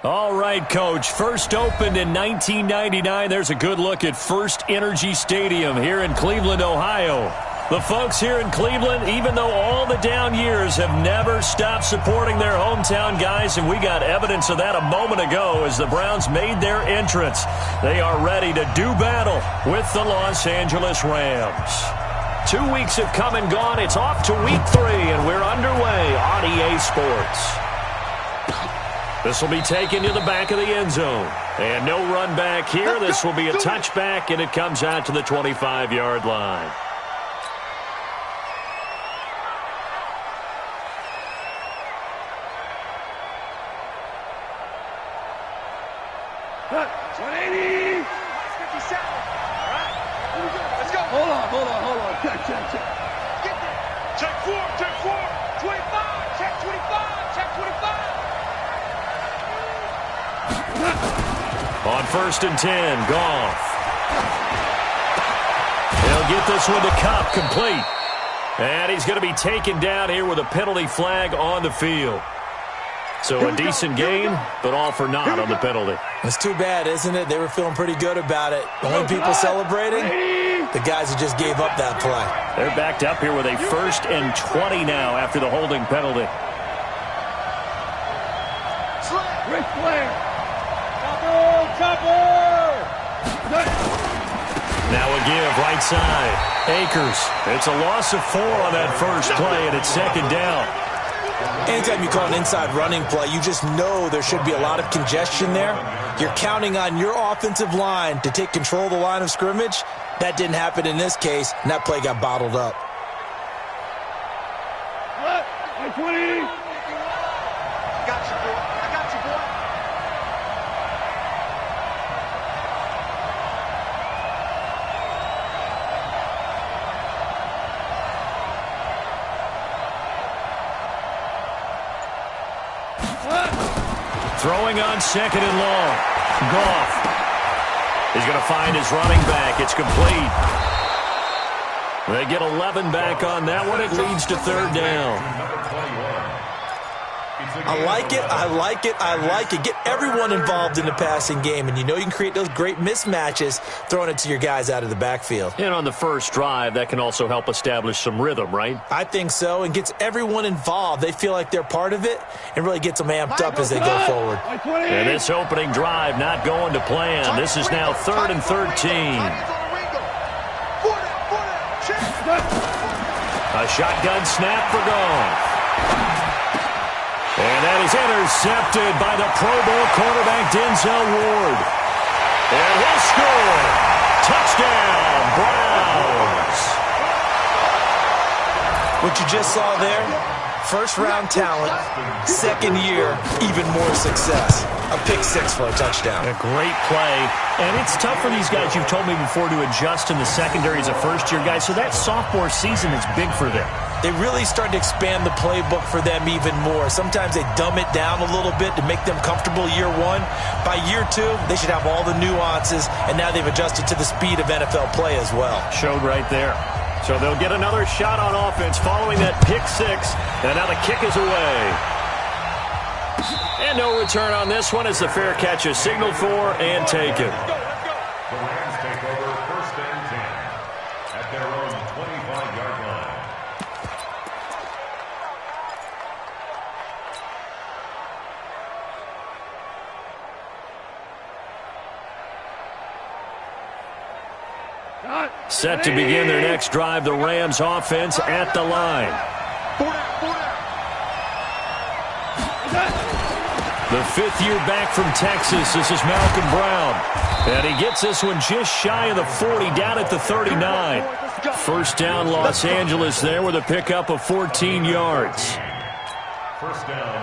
All right, Coach. First opened in 1999. There's a good look at First Energy Stadium here in Cleveland, Ohio. The folks here in Cleveland, even though all the down years, have never stopped supporting their hometown guys, and we got evidence of that a moment ago as the Browns made their entrance. They are ready to do battle with the Los Angeles Rams. 2 weeks have come and gone. It's off to week 3, and we're underway on EA Sports. This will be taken to the back of the end zone. And no run back here. This will be a touchback, and it comes out to the 25-yard line. On 1st and 10, Goff. He'll get this one to Cup, complete. And he's going to be taken down here with a penalty flag on the field. So a decent game, but all for naught on the penalty. It's too bad, isn't it? They were feeling pretty good about it. The only people celebrating, the guys who just gave up that play. They're backed up here with a 1st and 20 now after the holding penalty. Ric Flair. Now a give, right side. Akers. It's a loss of 4 on that first play, and it's 2nd down. Anytime you call an inside running play, you just know there should be a lot of congestion there. You're counting on your offensive line to take control of the line of scrimmage. That didn't happen in this case, and that play got bottled up. 20. Throwing on 2nd and long. Goff. He's going to find his running back. It's complete. They get 11 back on that one. It leads to 3rd down. I like it, I like it, I like it. Get everyone involved in the passing game, and you know you can create those great mismatches throwing it to your guys out of the backfield. And on the first drive, that can also help establish some rhythm, right? I think so, and gets everyone involved. They feel like they're part of it, and really gets them amped up as they go forward. And this opening drive not going to plan. This is now 3rd and 13. A shotgun snap for Goff. And that is intercepted by the Pro Bowl quarterback Denzel Ward. And he'll score. Touchdown, Browns. What you just saw there, first-round talent, 2nd year, even more success. A pick 6 for a touchdown. A great play. And it's tough for these guys, you've told me before, to adjust in the secondary as a first-year guy. So that sophomore season is big for them. They really start to expand the playbook for them even more. Sometimes they dumb it down a little bit to make them comfortable year 1. By year 2, they should have all the nuances, and now they've adjusted to the speed of NFL play as well. Showed right there. So they'll get another shot on offense following that pick 6, and now the kick is away. And no return on this one as the fair catch is signaled for and taken. The Rams take over 1st and 10 at their own 25-yard line. Set to begin their next drive, the Rams offense at the line. The 5th year back from Texas, this is Malcolm Brown. And he gets this one just shy of the 40, down at the 39. 1st down, Los Angeles there with a pickup of 14 yards.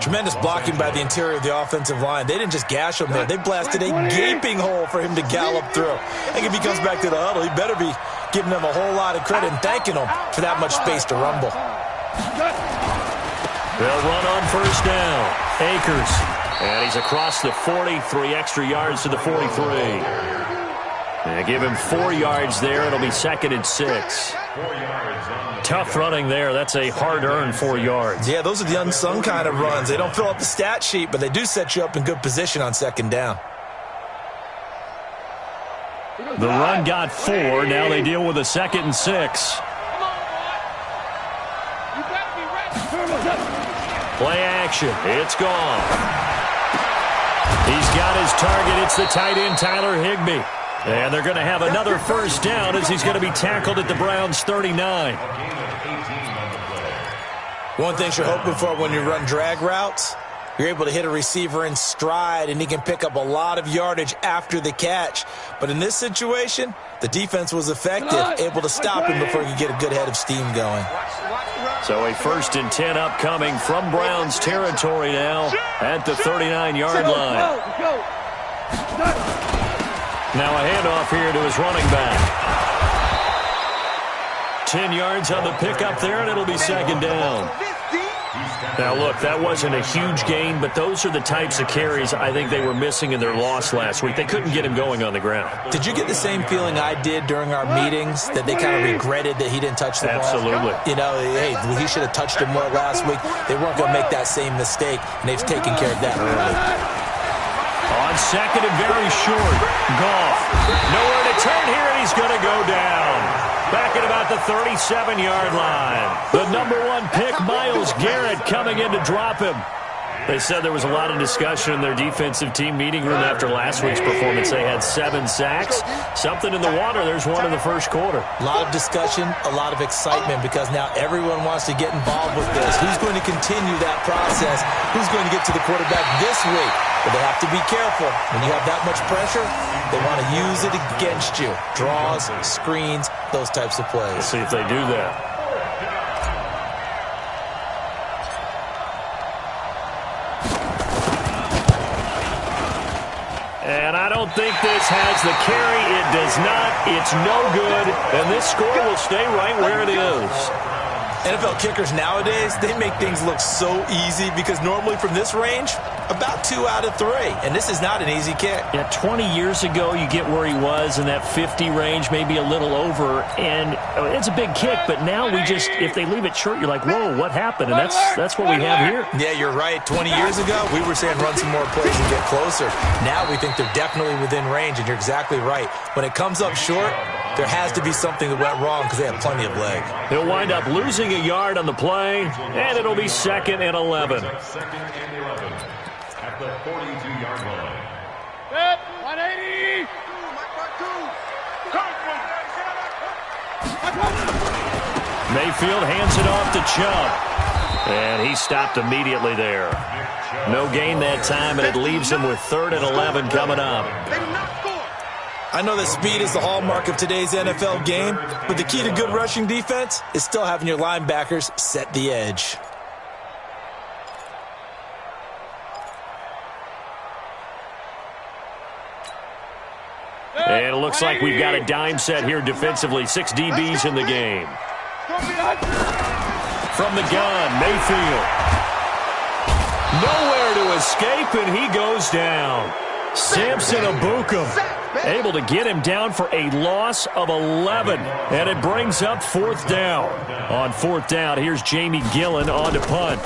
Tremendous blocking by the interior of the offensive line. They didn't just gash him there. They blasted a gaping hole for him to gallop through. I think if he comes back to the huddle, he better be giving them a whole lot of credit and thanking them for that much space to rumble. They'll run on 1st down. Akers. And he's across the 40, 3 extra yards to the 43. And give him 4 yards there. It'll be 2nd and 6. 4 yards on the Tough running there. That's a hard-earned 4 yards. Yeah, those are the unsung kind of runs. They don't fill up the stat sheet, but they do set you up in good position on second down. The run got 4. Now they deal with a 2nd and 6. Play action. It's gone. He's got his target. It's the tight end, Tyler Higbee. And they're going to have another first down as he's going to be tackled at the Browns' 39. One thing you're hoping for when you run drag routes, you're able to hit a receiver in stride, and he can pick up a lot of yardage after the catch. But in this situation, the defense was effective, able to stop him before he could get a good head of steam going. So a 1st and 10 upcoming from Browns territory now at the 39-yard line. Now a handoff here to his running back. 10 yards on the pickup there, and it'll be 2nd down. Now, look, that wasn't a huge gain, but those are the types of carries I think they were missing in their loss last week. They couldn't get him going on the ground. Did you get the same feeling I did during our meetings, that they kind of regretted that he didn't touch the ball? Absolutely. You know, hey, he should have touched him more last week. They weren't going to make that same mistake, and they've taken care of that early. On 2nd and very short, Goff. Nowhere to turn here, and he's going to go down. Back at about the 37-yard line. The #1 pick, Myles Garrett, coming in to drop him. They said there was a lot of discussion in their defensive team meeting room after last week's performance. They had 7 sacks. Something in the water. There's one in the first quarter. A lot of discussion, a lot of excitement, because now everyone wants to get involved with this. Who's going to continue that process? Who's going to get to the quarterback this week? But they have to be careful. When you have that much pressure, they want to use it against you. Draws, screens, those types of plays. Let's see if they do that. And I don't think this has the carry. It does not. It's no good. And this score will stay right where it is. NFL kickers nowadays, they make things look so easy because normally from this range, about 2 out of 3. And this is not an easy kick. Yeah, 20 years ago, you get where he was in that 50 range, maybe a little over. And it's a big kick, but now we just, if they leave it short, you're like, whoa, what happened? And that's what we have here. Yeah, you're right. 20 years ago, we were saying run some more plays and get closer. Now we think they're definitely within range, and you're exactly right. When it comes up short, there has to be something that went wrong because they have plenty of leg. He'll wind up losing a yard on the play, and it'll be 2nd and 11. 2nd and 11 at the 42-yard line. 180. Mayfield hands it off to Chubb, and he stopped immediately there. No gain that time, and it leaves him with 3rd and 11 coming up. I know that speed is the hallmark of today's NFL game, but the key to good rushing defense is still having your linebackers set the edge. And it looks like we've got a dime set here defensively. 6 DBs in the game. From the gun, Mayfield. Nowhere to escape, and he goes down. Samson Abukum able to get him down for a loss of 11. And it brings up 4th down. On 4th down, here's Jamie Gillen on to punt.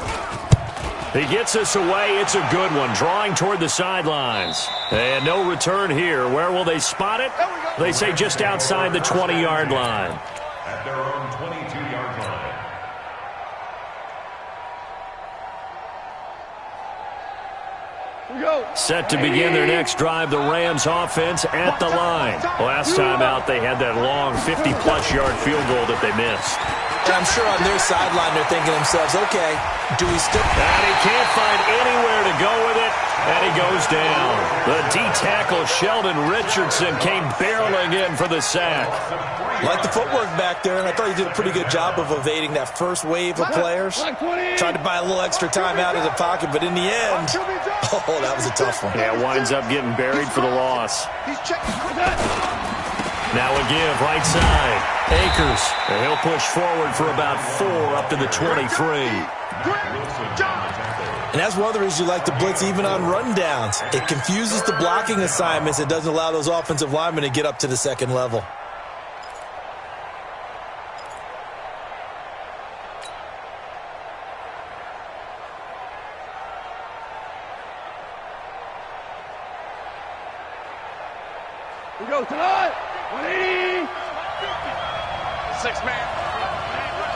He gets us away. It's a good one. Drawing toward the sidelines. And no return here. Where will they spot it? They say just outside the 20-yard line. At their own 22-yard line. Set to begin their next drive, the Rams offense at the line. Last time out, they had that long 50-plus yard field goal that they missed. And I'm sure on their sideline they're thinking to themselves, okay, do we still... And he can't find anywhere to go with it, and he goes down. The D-tackle, Sheldon Richardson, came barreling in for the sack. Like the footwork back there, and I thought he did a pretty good job of evading that first wave of players. Tried to buy a little extra time out of the pocket, but in the end, oh, that was a tough one. Yeah, winds up getting buried for the loss. Now a give, right side. Akers, and he'll push forward for about 4 up to the 23. And that's one of the reasons you like to blitz even on rundowns. It confuses the blocking assignments. It doesn't allow those offensive linemen to get up to the second level. tonight. 180. 6-man.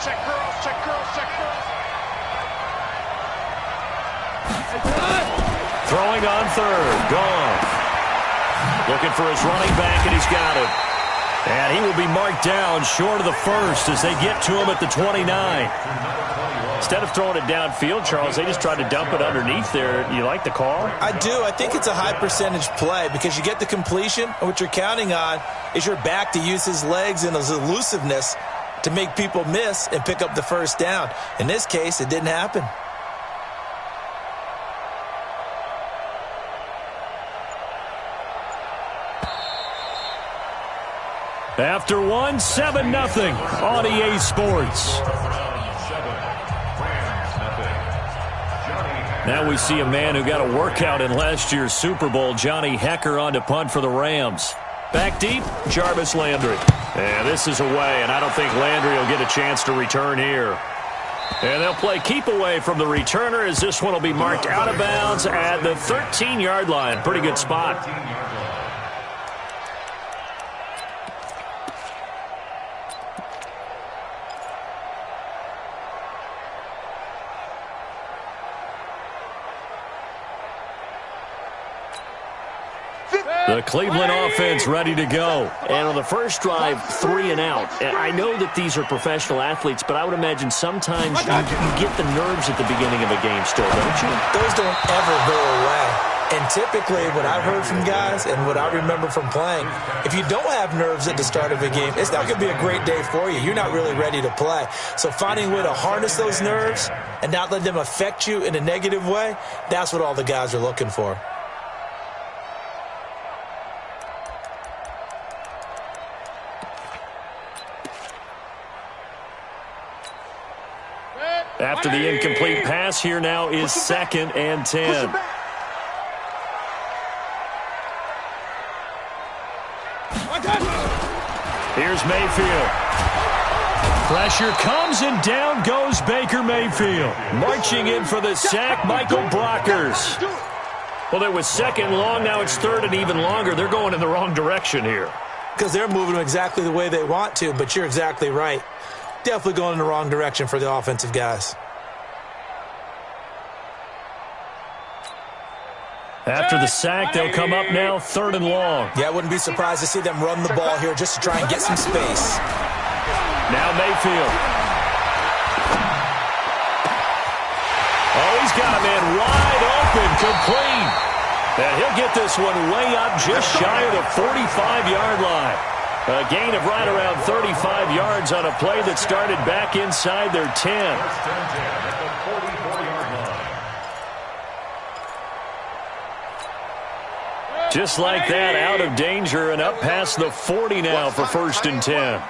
Check girls, check girls, check girls. Throwing on third. Gone. Looking for his running back, and he's got him. And he will be marked down short of the first as they get to him at the 29. Instead of throwing it downfield, Charles, they just tried to dump it underneath there. You like the call? I do. I think it's a high percentage play because you get the completion, and what you're counting on is your back to use his legs and his elusiveness to make people miss and pick up the first down. In this case, it didn't happen. After 1, 7-0 on EA Sports. Now we see a man who got a workout in last year's Super Bowl, Johnny Hekker, on to punt for the Rams. Back deep, Jarvis Landry. And this is away, and I don't think Landry will get a chance to return here. And they'll play keep away from the returner as this one will be marked out of bounds at the 13-yard line. Pretty good spot. The Cleveland offense ready to go. And on the first drive, 3 and out. And I know that these are professional athletes, but I would imagine sometimes you get the nerves at the beginning of a game still, don't you? Those don't ever go away. And typically, what I've heard from guys and what I remember from playing, if you don't have nerves at the start of a game, it's not going to be a great day for you. You're not really ready to play. So finding a way to harness those nerves and not let them affect you in a negative way, that's what all the guys are looking for. After the incomplete pass, here now is 2nd and 10. Here's Mayfield. Pressure comes, and down goes Baker Mayfield. Marching in for the sack, Michael Brockers. Well, it was 2nd long, now it's 3rd and even longer. They're going in the wrong direction here. Because they're moving exactly the way they want to, but you're exactly right. Definitely going in the wrong direction for the offensive guys. After the sack, they'll come up now 3rd and long. Yeah, I wouldn't be surprised to see them run the ball here just to try and get some space. Now Mayfield. Oh, he's got a man wide open, complete. And he'll get this one way up just shy of the 45-yard line. A gain of right around 35 yards on a play that started back inside their 10. Just like that, out of danger and up past the 40 now for 1st and 10.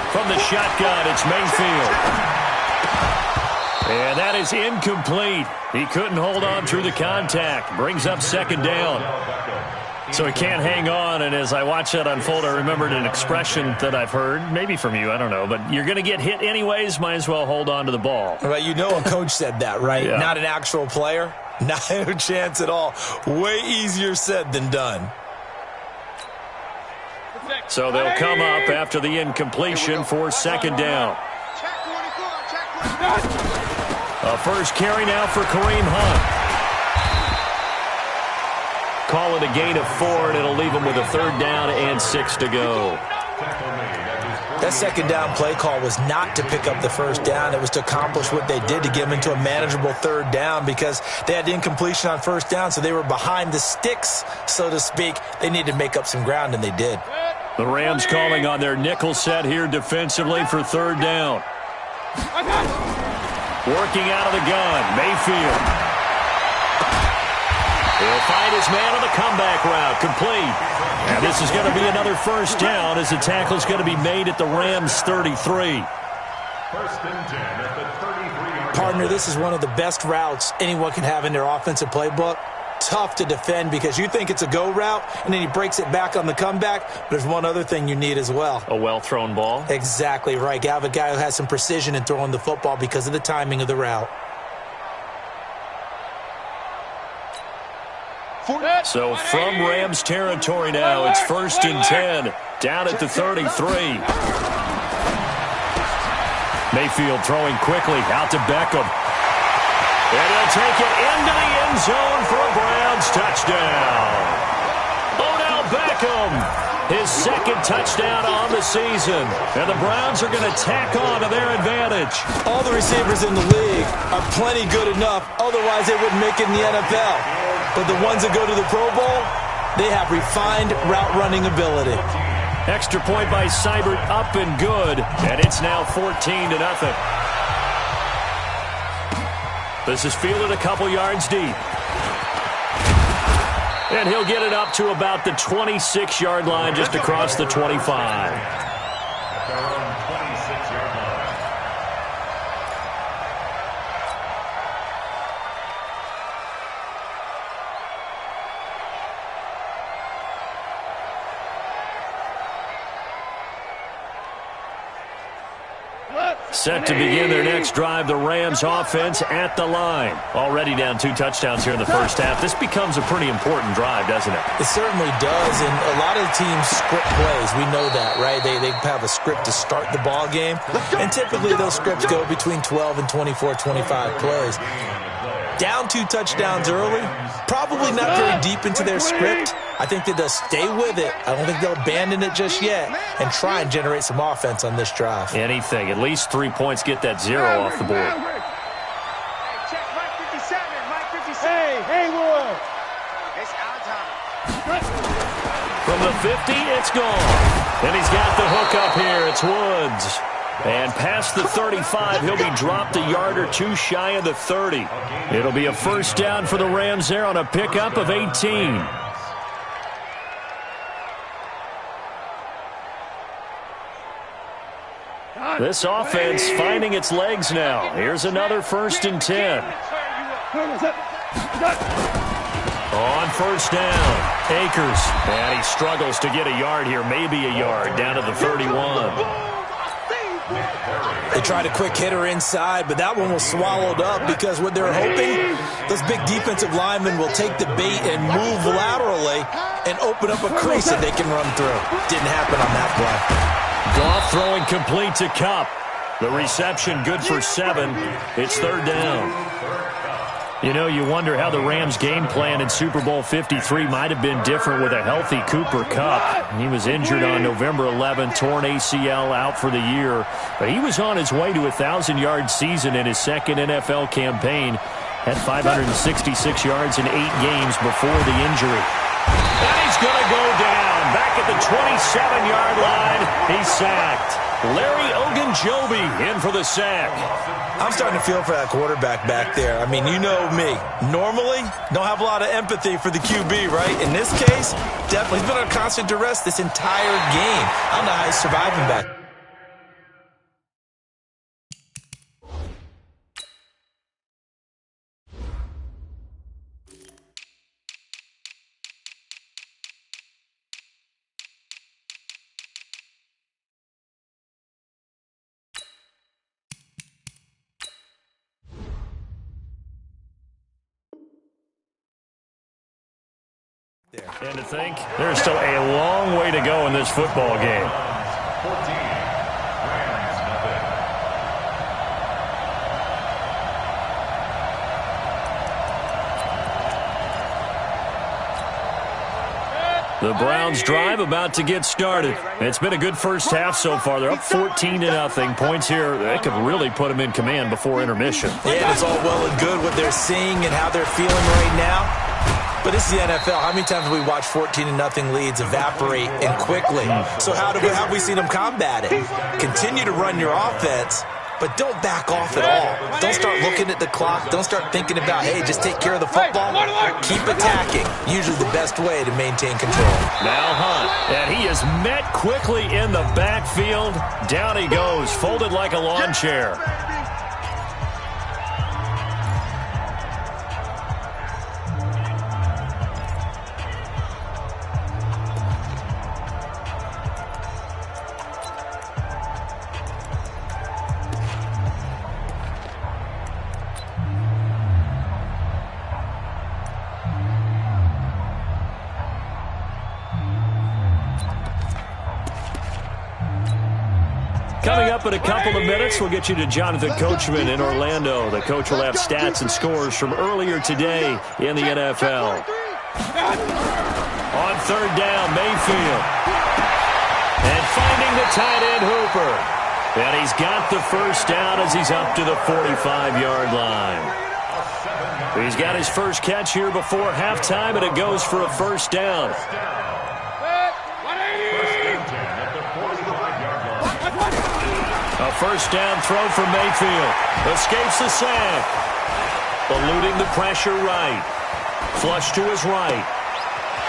From the shotgun, it's Mayfield. And that is incomplete. He couldn't hold on through the contact. Brings up 2nd down. So he can't hang on, and as I watch that unfold, I remembered an expression that I've heard, maybe from you, I don't know, but you're going to get hit anyways, might as well hold on to the ball. Right, you know a coach said that, right? Yeah. Not an actual player. Not a chance at all. Way easier said than done. So they'll come up after the incompletion for 2nd down. A first carry now for Kareem Hunt. Call it a gain of 4, and it'll leave them with a 3rd down and 6 to go. That 2nd down play call was not to pick up the 1st down. It was to accomplish what they did to get them into a manageable 3rd down because they had incompletion on 1st down, so they were behind the sticks, so to speak. They needed to make up some ground, and they did. The Rams calling on their nickel set here defensively for 3rd down. Working out of the gun, Mayfield. He'll find his man on the comeback route, complete. And this is going to be another 1st down as the tackle's going to be made at the Rams' 33. 1st and 10 at the 33-yard line. Partner, this is one of the best routes anyone can have in their offensive playbook. Tough to defend because you think it's a go route, and then he breaks it back on the comeback. But there's one other thing you need as well. A well-thrown ball. Exactly right. You have a guy who has some precision in throwing the football because of the timing of the route. So from Rams territory now, it's 1st and 10, down at the 33. Mayfield throwing quickly out to Beckham. And he'll take it into the end zone for a Browns touchdown. Odell Beckham, his 2nd touchdown on the season. And the Browns are going to tack on to their advantage. All the receivers in the league are plenty good enough. Otherwise, they wouldn't make it in the NFL. But the ones that go to the Pro Bowl, they have refined route running ability. Extra point by Seibert, up and good. And it's now 14-0. This is fielded a couple yards deep. And he'll get it up to about the 26-yard line, just across the 25. At their own 26-yard line. Set to begin their next drive, the Rams offense at the line. Already down 2 touchdowns here in the first half. This becomes a pretty important drive, doesn't it? It certainly does, and a lot of teams script plays. We know that, right? They have a script to start the ball game, and typically those scripts go between 12 and 24, 25 plays. Down 2 touchdowns early, probably not very deep into their script. I think that they'll stay with it. I don't think they'll abandon it just yet and try and generate some offense on this drive. Anything. At least 3 points, get that 0 off the board. Check Mike 57, Mike 57. Hey, Haywood. It's our time. From the 50, it's gone. And he's got the hook up here. It's Woods. And past the 35, he'll be dropped a yard or 2 shy of the 30. It'll be a first down for the Rams there on a pickup of 18. This offense finding its legs now. Here's another 1st and 10. On first down, Akers. And he struggles to get a yard here, maybe a yard, down to the 31. They tried a quick hitter inside, but that one was swallowed up because what they're hoping, those big defensive linemen will take the bait and move laterally and open up a crease that they can run through. Didn't happen on that play. Goff throwing complete to Kupp. The reception good for 7. It's 3rd down. You know, you wonder how the Rams' game plan in Super Bowl 53 might have been different with a healthy Cooper Kupp. He was injured on November 11th, torn ACL, out for the year. But he was on his way to a 1,000-yard season in his 2nd NFL campaign. Had 566 yards in 8 games before the injury. And he's going to go down. Back at the 27-yard line, he's sacked. Larry Ogunjobi in for the sack. I'm starting to feel for that quarterback back there. I mean, you know me. Normally, don't have a lot of empathy for the QB, right? In this case, definitely. He's been under constant duress this entire game. I don't know how he's surviving back. And to think, there's still a long way to go in this football game. 14, Rams nothing. The Browns drive about to get started. It's been a good first half so far. They're up 14-0. Points here, that could really put them in command before intermission. Yeah, it's all well and good what they're seeing and how they're feeling right now. But this is the NFL. How many times have we watched 14-0 leads evaporate and quickly? So how have we seen them combat it? Continue to run your offense, but don't back off at all. Don't start looking at the clock. Don't start thinking about, hey, just take care of the football. Keep attacking. Usually the best way to maintain control. Now Hunt, and he is met quickly in the backfield. Down he goes, folded like a lawn chair. Coming up in a couple of minutes, we'll get you to Jonathan Coachman in Orlando. The coach will have stats and scores from earlier today in the NFL. On third down, Mayfield. And finding the tight end, Hooper. And he's got the first down as he's up to the 45-yard line. He's got his first catch here before halftime, and it goes for a first down. A first down throw for Mayfield. Escapes the sack. Eluding the pressure right. Flush to his right.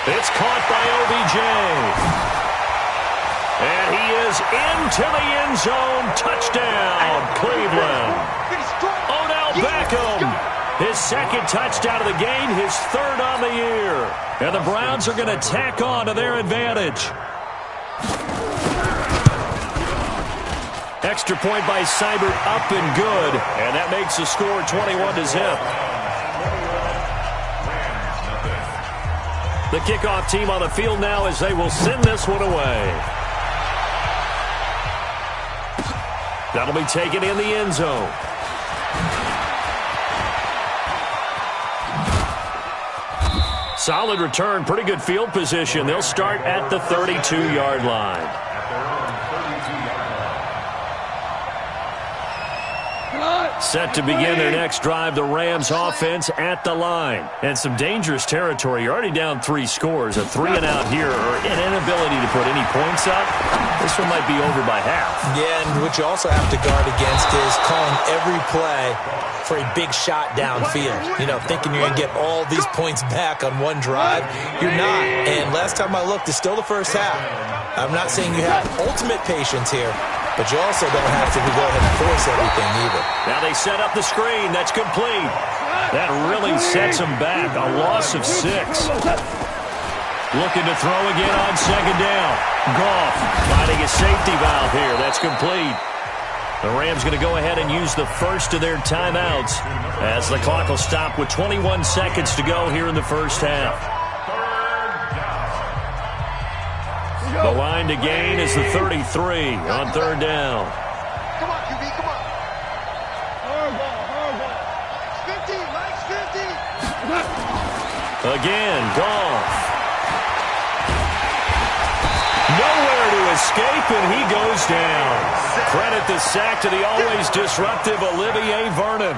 It's caught by OBJ. And he is into the end zone. Touchdown, Cleveland. Odell Beckham. His second touchdown of the game, his third on the year. And the Browns are going to tack on to their advantage. Extra point by Seibert, up and good. And that makes the score 21-0. The kickoff team on the field now as they will send this one away. That'll be taken in the end zone. Solid return, pretty good field position. They'll start at the 32-yard line. Set to begin their next drive, the Rams offense at the line. And some dangerous territory. You're already down 3 scores. A 3-and-out here, or an inability to put any points up. This one might be over by half. Yeah, and what you also have to guard against is calling every play for a big shot downfield. You know, thinking you're going to get all these points back on one drive. You're not. And last time I looked, it's still the first half. I'm not saying you have ultimate patience here, but you also don't have to go ahead and force everything either. Now they set up the screen. That's complete. That really sets them back. A loss of 6. Looking to throw again on second down. Goff finding a safety valve here. That's complete. The Rams going to go ahead and use the first of their timeouts as the clock will stop with 21 seconds to go here in the first half. The line to gain is the 33 on third down. Come on, QB, come on. Max 50, Max 50. Again, Goff. Nowhere to escape, and he goes down. Credit the sack to the always disruptive Olivier Vernon.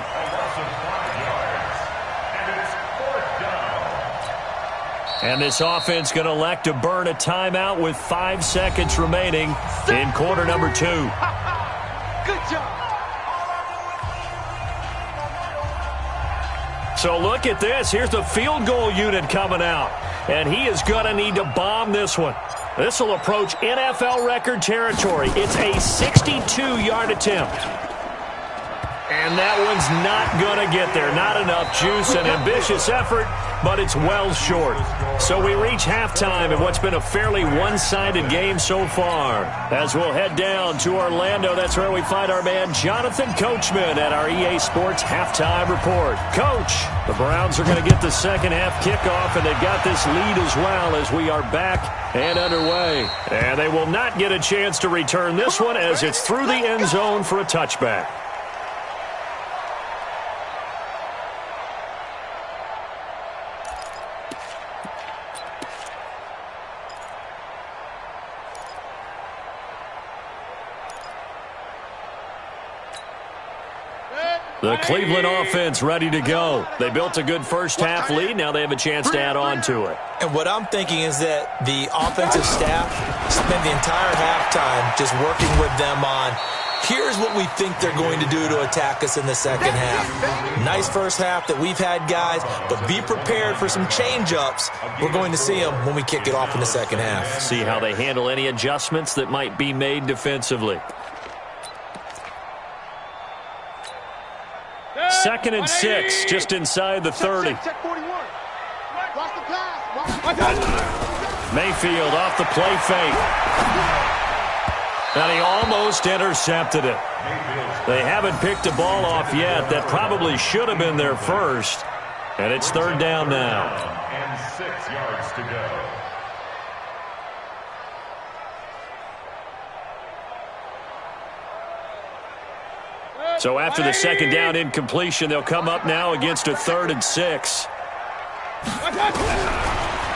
And this offense going to elect to burn a timeout with 5 seconds remaining in quarter number 2. Good job. So look at this. Here's the field goal unit coming out. And he is going to need to bomb this one. This will approach NFL record territory. It's a 62-yard attempt. And that one's not going to get there. Not enough juice. An ambitious effort, but it's well short. So we reach halftime in what's been a fairly one-sided game so far. As we'll head down to Orlando, that's where we find our man Jonathan Coachman at our EA Sports Halftime Report. Coach, the Browns are going to get the second half kickoff, and they've got this lead as well as we are back and underway. And they will not get a chance to return this one as it's through the end zone for a touchback. The Cleveland offense ready to go. They built a good first half lead. Now they have a chance to add on to it. And what I'm thinking is that the offensive staff spent the entire halftime just working with them on, here's what we think they're going to do to attack us in the second half. Nice first half that we've had, guys, but be prepared for some change-ups. We're going to see them when we kick it off in the second half. See how they handle any adjustments that might be made defensively. 2nd and 6, just inside the 30. Mayfield off the play fake. And he almost intercepted it. They haven't picked a ball off yet. That probably should have been their first. And it's third down now. And 6 yards to go. So after the second down incompletion, they'll come up now against a 3rd and 6.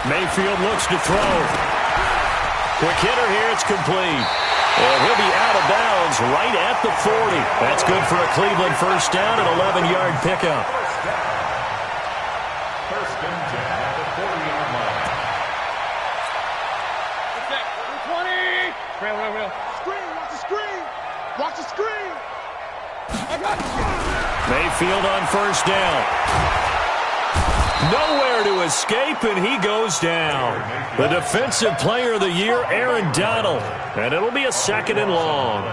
Mayfield looks to throw. Quick hitter here, it's complete. And he'll be out of bounds right at the 40. That's good for a Cleveland first down, an 11-yard pickup. First and 10 at the 40-yard line. Real. Screen, watch the screen. Watch the screen. I got you. Mayfield on first down. Nowhere to escape, and he goes down. The Defensive Player of the Year, Aaron Donald. And it'll be a 2nd and long.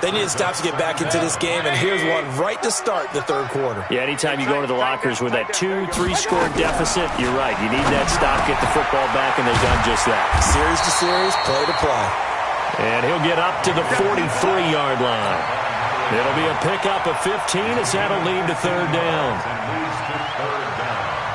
They need to stop to get back into this game, and here's one right to start the 3rd quarter. Yeah, anytime you go into the lockers with that 2-3-score deficit, you're right. You need that stop, get the football back, and they've done just that. Series to series, play to play. And he'll get up to the 43-yard line. It'll be a pickup of 15 as that'll lead to 3rd down.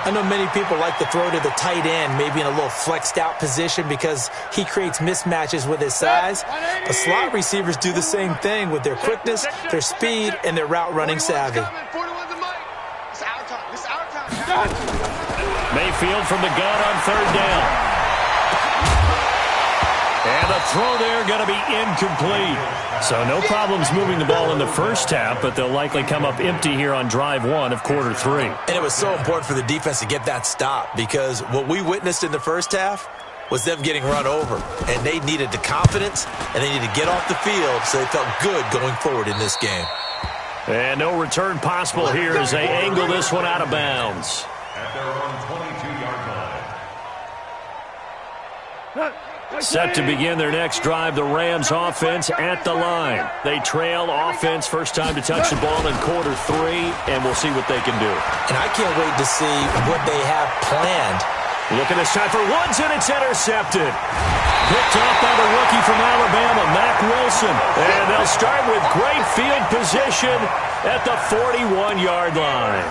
I know many people like to throw to the tight end, maybe in a little flexed out position because he creates mismatches with his size. But slot receivers do the same thing with their quickness, their speed, and their route running savvy. Mayfield from the gun on 3rd down. And the throw there going to be incomplete. So no problems moving the ball in the first half, but they'll likely come up empty here on drive 1 of quarter 3. And it was so important for the defense to get that stop because what we witnessed in the first half was them getting run over. And they needed the confidence, and they needed to get off the field so they felt good going forward in this game. And no return possible here as they angle this one out of bounds. At their own 22-yard line. Set to begin their next drive, the Rams offense at the line. They trail offense, first time to touch the ball in quarter 3, and we'll see what they can do. And I can't wait to see what they have planned. Looking this time for Woods, and it's intercepted. Picked off by the rookie from Alabama, Mack Wilson. And they'll start with great field position at the 41-yard line.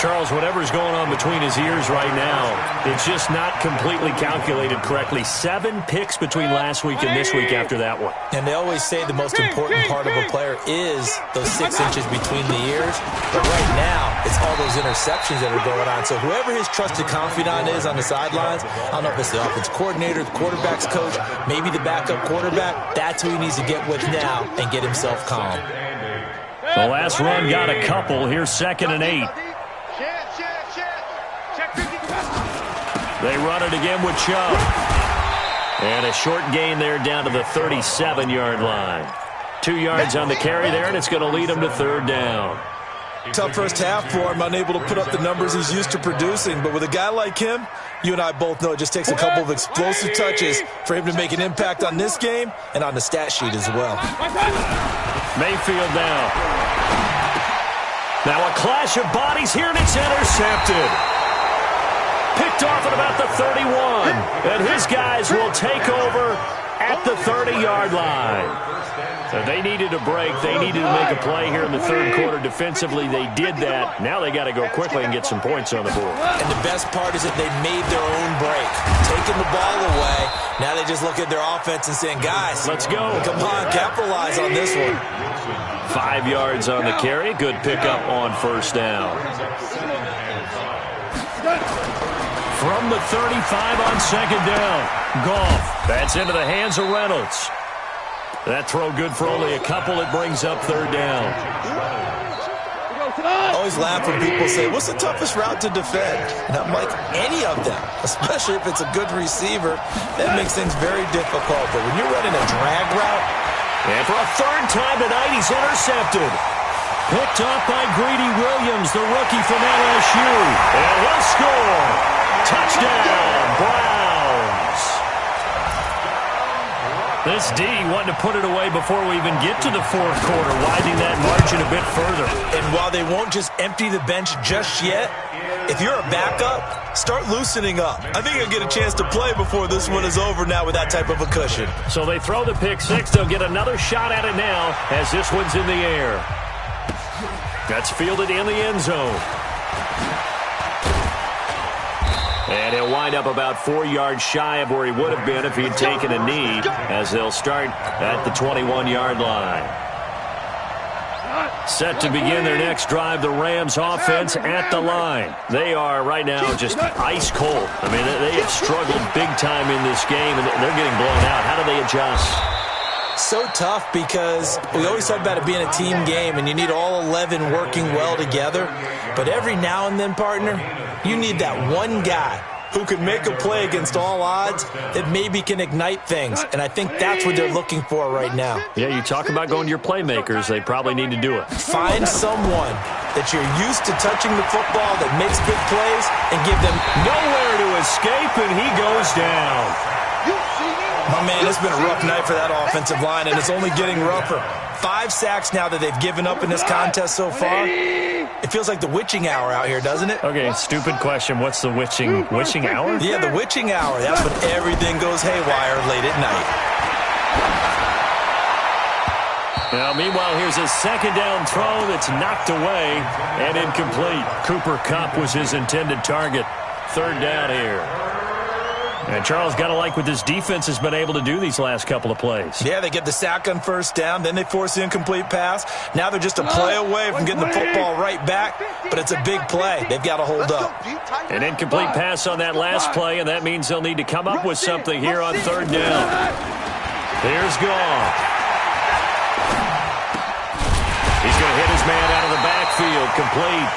Charles, whatever's going on between his ears right now, it's just not completely calculated correctly. 7 picks between last week and this week after that one. And they always say the most important part of a player is those 6 inches between the ears. But right now, it's all those interceptions that are going on. So whoever his trusted confidant is on the sidelines, I don't know if it's the offense coordinator, the quarterback's coach, maybe the backup quarterback, that's who he needs to get with now and get himself calm. The last run got a couple. Here's 2nd and 8. They run it again with Chubb. And a short gain there down to the 37-yard line. 2 yards on the carry there, and it's going to lead them to 3rd down. Tough first half for him, unable to put up the numbers he's used to producing. But with a guy like him, you and I both know it just takes a couple of explosive touches for him to make an impact on this game and on the stat sheet as well. Mayfield now. Now a clash of bodies here, and it's intercepted. Picked off at about the 31. And his guys will take over at the 30-yard line. So they needed a break. They needed to make a play here in the 3rd quarter defensively. They did that. Now they got to go quickly and get some points on the board. And the best part is that they made their own break. Taking the ball away. Now they just look at their offense and saying, guys, let's go. Come on, capitalize on this one. 5 yards on the carry. Good pickup on first down. From the 35 on 2nd down. Goff. That's into the hands of Reynolds. That throw good for only a couple. It brings up 3rd down. I always laugh when people say, what's the toughest route to defend? And I'm like, any of them, especially if it's a good receiver. That makes things very difficult. But when you're running a drag route. And for a 3rd time tonight, he's intercepted. Picked off by Greedy Williams, the rookie from LSU. And he'll score. Touchdown, Browns. This D wanted to put it away before we even get to the 4th quarter, widening that margin a bit further. And while they won't just empty the bench just yet, if you're a backup, start loosening up. I think you'll get a chance to play before this one is over now with that type of a cushion. So they throw the pick 6. They'll get another shot at it now as this one's in the air. That's fielded in the end zone. And he'll wind up about 4 yards shy of where he would have been if he'd taken a knee, as they'll start at the 21-yard line. Set to begin their next drive, the Rams offense at the line. They are right now just ice cold. I mean, they have struggled big time in this game, and they're getting blown out. How do they adjust? So tough because we always talk about it being a team game, and you need all 11 working well together. But every now and then, partner, you need that one guy who can make a play against all odds that maybe can ignite things. And I think that's what they're looking for right now. Yeah, you talk about going to your playmakers. They probably need to do it. Find someone that you're used to touching the football that makes big plays and give them nowhere to escape, and he goes down. My man, it's been a rough night for that offensive line, and it's only getting rougher. 5 sacks now that they've given up in this contest so far. It feels like the witching hour out here, doesn't it? Okay, stupid question. What's the witching hour? Yeah, the witching hour. That's when everything goes haywire late at night. Now, meanwhile, here's a second down throw that's knocked away and incomplete. Cooper Kupp was his intended target. Third down here. And Charles, got to like what this defense has been able to do these last couple of plays. Yeah, they get the sack on first down, then they force the incomplete pass. Now they're just a play away from getting the football right back, but it's a big play. They've got to hold up. An incomplete pass on that last play, and that means they'll need to come up with something here on third down. Here's Goff. He's going to hit his man out of the backfield, complete.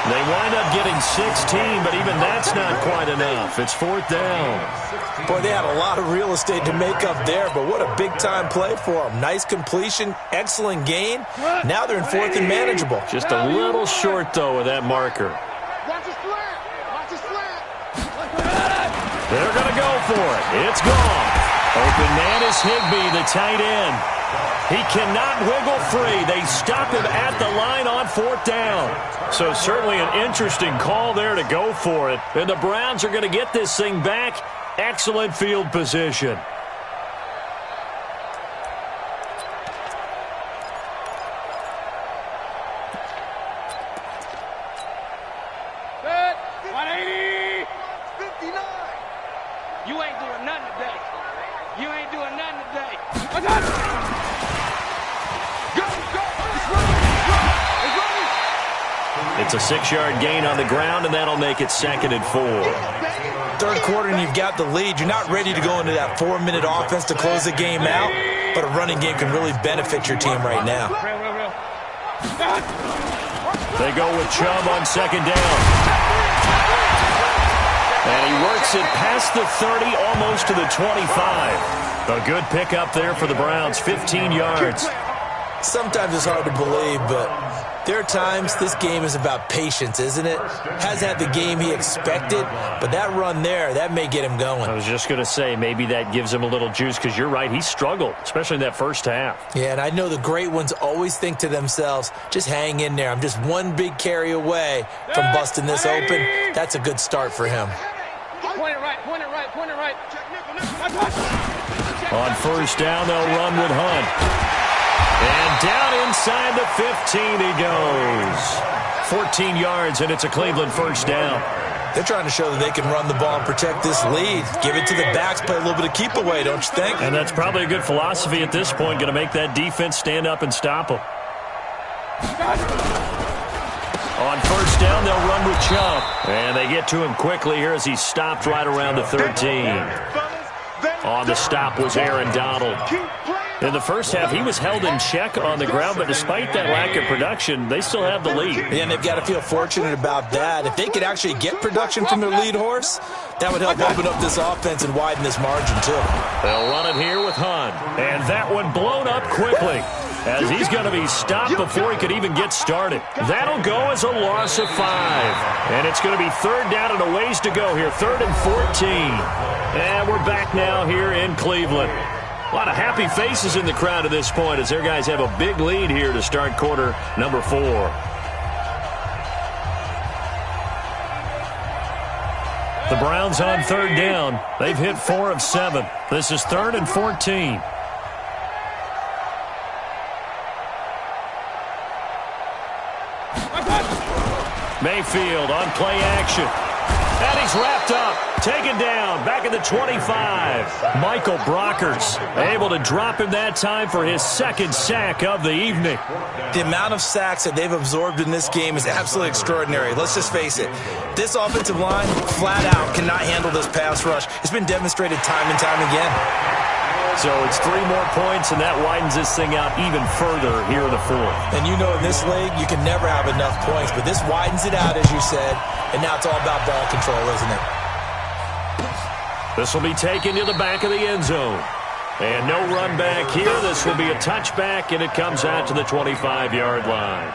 They wind up getting 16, but even that's not quite enough. It's fourth down. Boy, they had a lot of real estate to make up there, but what a big-time play for them. Nice completion, excellent gain. Now they're in fourth and manageable. Just a little short, though, of that marker. Watch his slant. Watch his slant. They're going to go for it. It's gone. Open man is Higbee, the tight end. He cannot wiggle free. They stop him at the line on fourth down. So certainly an interesting call there to go for it. And the Browns are going to get this thing back. Excellent field position. Set. 180. 59. You ain't doing nothing today. You ain't doing nothing today. What's up? It's a 6-yard gain on the ground, and that'll make it 2nd and 4. Third quarter, and you've got the lead. You're not ready to go into that 4-minute offense to close the game out, but a running game can really benefit your team right now. They go with Chubb on second down. And he works it past the 30, almost to the 25. A good pickup there for the Browns, 15 yards. Sometimes it's hard to believe, but there are times this game is about patience, isn't it? Hasn't had the game he expected, but that run there, that may get him going. I was just going to say, maybe that gives him a little juice, because you're right, he struggled, especially in that first half. Yeah, and I know the great ones always think to themselves, just hang in there. I'm just one big carry away from busting this open. That's a good start for him. Point it right, point it right, point it right. On first down, they'll run with Hunt. And down inside the 15 he goes. 14 yards, and it's a Cleveland first down. They're trying to show that they can run the ball and protect this lead. Give it to the backs, play a little bit of keep away, don't you think? And that's probably a good philosophy at this point, going to make that defense stand up and stop them. On first down, they'll run with Chubb. And they get to him quickly here as he stopped right around the 13. On the stop was Aaron Donald. In the first half, he was held in check on the ground, but despite that lack of production, they still have the lead. Yeah, and they've got to feel fortunate about that. If they could actually get production from their lead horse, that would help open up this offense and widen this margin, too. They'll run it here with Hunt. And that one blown up quickly, as he's going to be stopped before he could even get started. That'll go as a loss of 5. And it's going to be third down and a ways to go here, 3rd and 14. And we're back now here in Cleveland. A lot of happy faces in the crowd at this point as their guys have a big lead here to start quarter number 4. The Browns on third down. They've hit 4 of 7. This is 3rd and 14. Mayfield on play action. And he's wrapped up, taken down, back at the 25. Michael Brockers able to drop him that time for his second sack of the evening. The amount of sacks that they've absorbed in this game is absolutely extraordinary. Let's just face it. This offensive line, flat out, cannot handle this pass rush. It's been demonstrated time and time again. So it's 3 more points, and that widens this thing out even further here in the fourth. And you know in this league, you can never have enough points, but this widens it out, as you said, and now it's all about ball control, isn't it? This will be taken to the back of the end zone. And no run back here. This will be a touchback, and it comes out to the 25-yard line.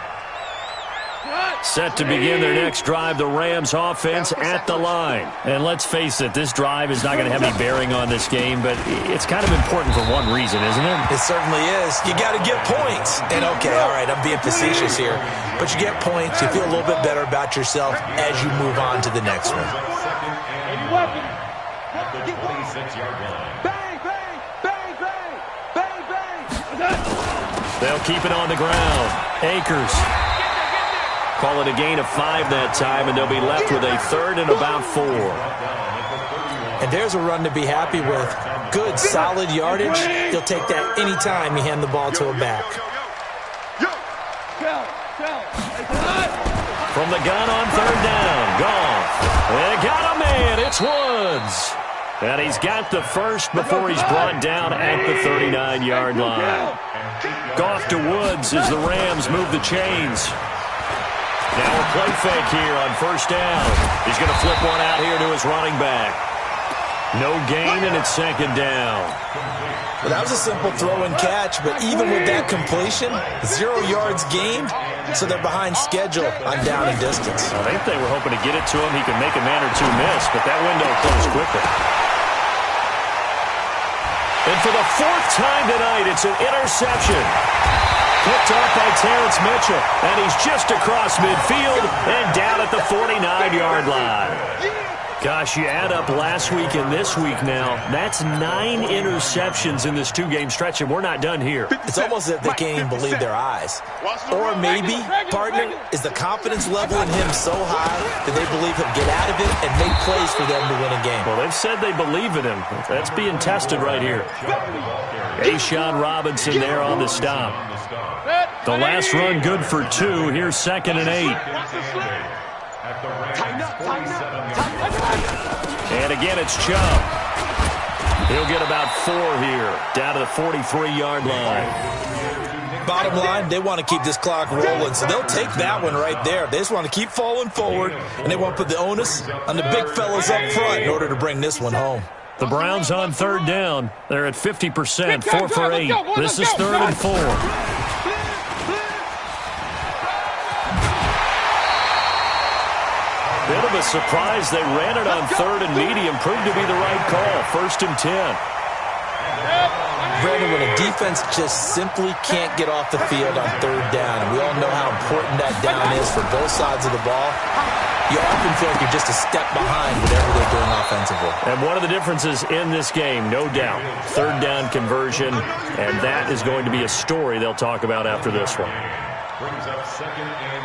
Set to begin their next drive, the Rams offense at the line. And let's face it, this drive is not going to have any bearing on this game, but it's kind of important for one reason, isn't it? It certainly is. You got to get points. And okay, all right, I'm being facetious here, but you get points, you feel a little bit better about yourself as you move on to the next one. At the 26-yard line. Bang, bang, bang, bang, bang, bang. They'll keep it on the ground. Akers. Call it a gain of 5 that time, and they'll be left with a 3rd and about 4. And there's a run to be happy with. Good, solid yardage. You'll take that any time you hand the ball to a back. From the gun on 3rd down. Goff. They got a man. It's Woods. And he's got the first before he's brought down at the 39-yard line. Goff to Woods as the Rams move the chains. Now a play fake here on 1st down. He's going to flip one out here to his running back. No gain, and it's 2nd down. Well, that was a simple throw and catch, but even with that completion, 0 yards gained, so they're behind schedule on down and distance. I think they were hoping to get it to him. He could make a man or two miss, but that window closed quickly. And for the 4th time tonight, it's an interception. Picked off by Terrence Mitchell, and he's just across midfield and down at the 49-yard line. Gosh, you add up last week and this week now, that's 9 interceptions in this 2-game stretch, and we're not done here. It's almost as if they can't even believe their eyes. Or maybe, partner, is the confidence level in him so high that they believe he'll get out of it and make plays for them to win a game. Well, they've said they believe in him. That's being tested right here. A'Shawn Robinson there on the stop. The last run good for 2. Here's 2nd and 8. And again, it's Chubb. He'll get about 4 here, down to the 43-yard line. Bottom line, they want to keep this clock rolling, so they'll take that one right there. They just want to keep falling forward, and they want to put the onus on the big fellas up front in order to bring this one home. The Browns on 3rd down. They're at 50%, 4 for 8. This is 3rd and 4. Bit of a surprise. They ran it on 3rd and medium. Proved to be the right call. 1st and 10. Brandon, when a defense just simply can't get off the field on 3rd down, and we all know how important that down is for both sides of the ball, you often feel like you're just a step behind whatever they're doing offensively. And one of the differences in this game, no doubt, 3rd down conversion, and that is going to be a story they'll talk about after this one.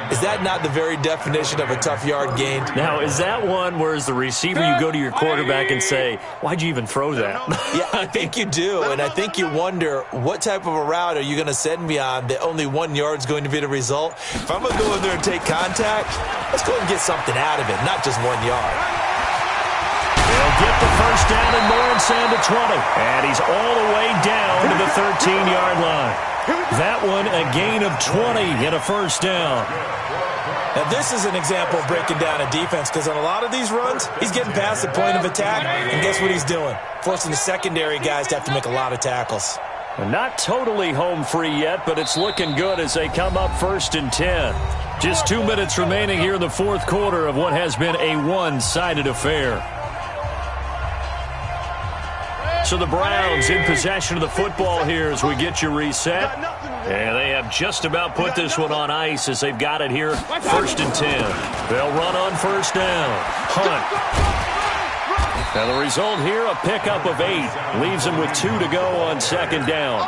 Is that not the very definition of a tough yard gain? Now, is that one where as the receiver you go to your quarterback and say, why'd you even throw that? Yeah, I think you do, and I think you wonder what type of a route are you going to send me on that only 1 yard's going to be the result? If I'm going to go in there and take contact, let's go and get something out of it, not just 1 yard. They'll get the 1st down and more inside the 20. And he's all the way down to the 13-yard line. That one, a gain of 20 and a 1st down. Now, this is an example of breaking down a defense because on a lot of these runs, he's getting past the point of attack, and guess what he's doing? Forcing the secondary guys to have to make a lot of tackles. And not totally home free yet, but it's looking good as they come up 1st and 10. Just 2 minutes remaining here in the 4th quarter of what has been a one-sided affair. So the Browns in possession of the football here as we get you reset. And they have just about put this one on ice as they've got it here. 1st and 10. They'll run on 1st down. Hunt. Now the result here, a pickup of 8. Leaves them with 2 to go on 2nd down.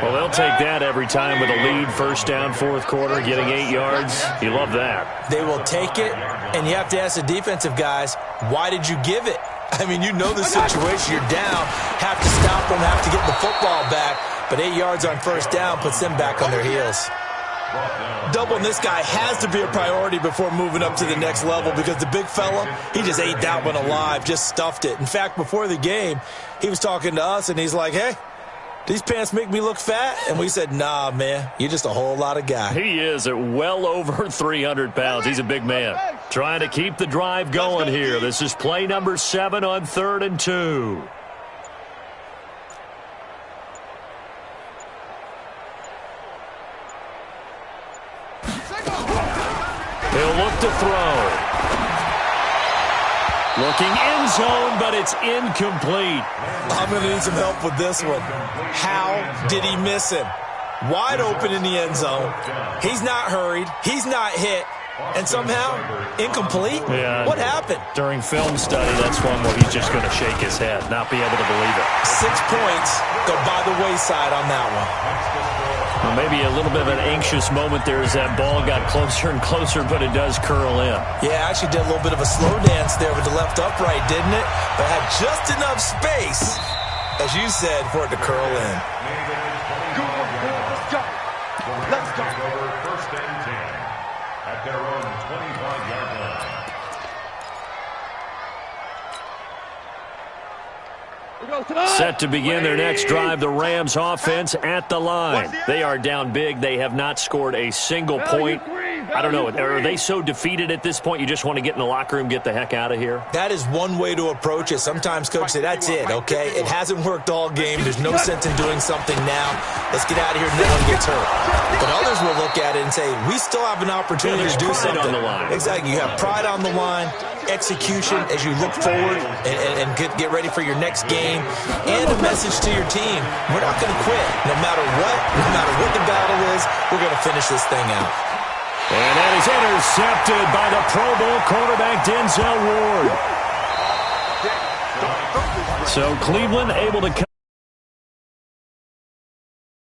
Well, they'll take that every time with a lead, first down, fourth quarter, getting 8 yards. You love that. They will take it, and you have to ask the defensive guys, why did you give it? I mean, you know the situation. You're down, have to stop them, have to get the football back, but 8 yards on first down puts them back on their heels. Doubling this guy has to be a priority before moving up to the next level because the big fella, he just ate that one alive, just stuffed it. In fact, before the game, he was talking to us, and he's like, hey, these pants make me look fat? And we said, nah, man, you're just a whole lot of guy. He is at well over 300 pounds. He's a big man. Trying to keep the drive going here. This is play number 7 on 3rd and 2. He'll look to throw. Looking end zone, but it's incomplete. I'm going to need some help with this one. How did he miss him? Wide open in the end zone. He's not hurried. He's not hit. And somehow, incomplete? Yeah. What happened? During film study, that's one where he's just going to shake his head, not be able to believe it. 6 points go by the wayside on that one. Well, maybe a little bit of an anxious moment there as that ball got closer and closer, but it does curl in. Yeah, actually did a little bit of a slow dance there with the left upright, didn't it? But had just enough space, as you said, for it to curl in. Let's go. Let's go. First and 10 at their own 25-yard line. Set to begin their next drive, the Rams offense at the line. They are down big. They have not scored a single point. I don't know. Are they so defeated at this point you just want to get in the locker room, get the heck out of here? That is one way to approach it. Sometimes coaches say, that's it, okay? It hasn't worked all game. There's no sense in doing something now. Let's get out of here. No one gets hurt. But others will look at it and say, we still have an opportunity to do something. On the line. Exactly. You have pride on the line, execution as you look forward and get ready for your next game, and a message to your team. We're not going to quit. No matter what the battle is, we're going to finish this thing out. And that is intercepted by the Pro Bowl quarterback, Denzel Ward. So Cleveland able to